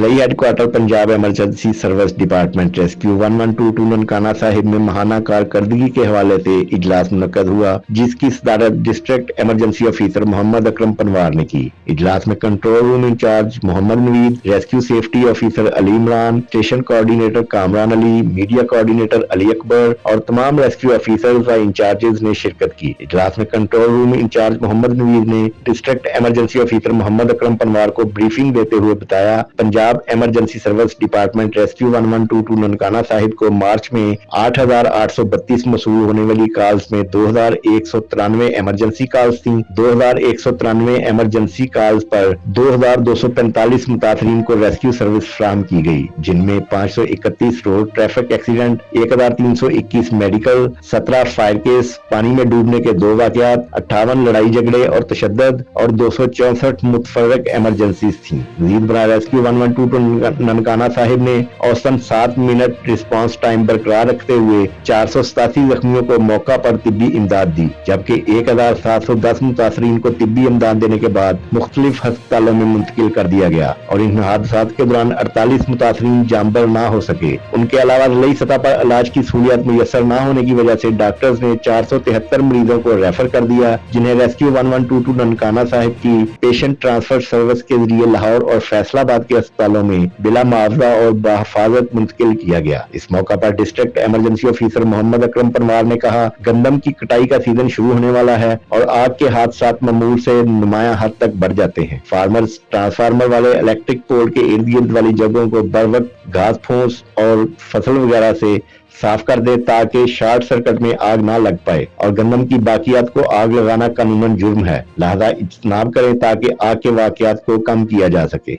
अजलई headquarter Punjab emergency service department rescue 1122 Nankana Sahib में महाना कारकर्दगी के हवाले से इजलास मुनक्कद हुआ, जिसकी सदारत district emergency officer Mohammad Akram Panwar ने की। इजलास में control room incharge Mohammad Naveed, rescue safety officer Ali Imran, station coordinator Kamran Ali, media coordinator Ali Akbar और तमाम रेस्क्यू ऑफिसर्स व इंचार्जेस ने शिरकत की। इजलास में control room incharge Mohammad Naveed ने district emergency officer Mohammad Akram Panwar को ब्रीफिंग देते हुए बताया, Punjab emergency service department rescue 1122 Nankana Sahib को मार्च में 8,832 मसूल होने वाली कॉल्स में 2,193 इमरजेंसी कॉल्स थी। 2,193 इमरजेंसी कॉल्स पर 2,245 मुतासरीन को रेस्क्यू सर्विस फराहम की गई, जिनमें 531 road traffic accident, 1,321 medical, 17 fire case, पानी में डूबने के 2 वाकयात, 58 लड़ाई झगड़े और तशद्दुद और 264 मुतफर्रिक इमरजेंसीज थी। मजीद बराह रेस्क्यू 112 ननकाना साहिब ने औसतन 7 मिनट रिस्पांस टाइम बरकरार रखते हुए 487 जख्मियों को मौका पर तिब्बी इमदाद दी, जबकि 1,710 मुतासरीन को तिब्बी इमदाद देने के बाद मुख्तलिफ अस्पतालों में मुंतकिल कर दिया गया और इन हादसात के दौरान 48 मुतासरीन जामबर ना हो सके। उनके अलावा ज़िली सतह पर इलाज की सहूलियत मुयसर न होने की वजह से डॉक्टर्स ने 473 मरीजों को रेफर कर दिया, जिन्हें रेस्क्यू 1122 ननकाना साहिब की पेशेंट ट्रांसफर सर्विस के जरिए लाहौर और फैसलाबाद के अस्पतालों में बिला मुआवजा और बहिफाजत मुंतकिल किया गया। इस मौका पर district emergency officer Mohammad Akram Panwar ने कहा, गंदम की कटाई का सीजन शुरू होने वाला है और आग के हादसात मामूल से नुमाया हद तक बढ़ जाते हैं। फार्मर्स ट्रांसफार्मर वाले इलेक्ट्रिक पोल के इर्द गिर्द वाली जगहों को बर वक्त घास फूस और फसल वगैरह से साफ कर दे ताकि शॉर्ट सर्किट में आग ना लग पाए और गंदम की बाकियात को आग लगाना कानूनन जुर्म है, लिहाजा इज्तनाब करें ताकि आग के वाकयात को कम किया जा सके।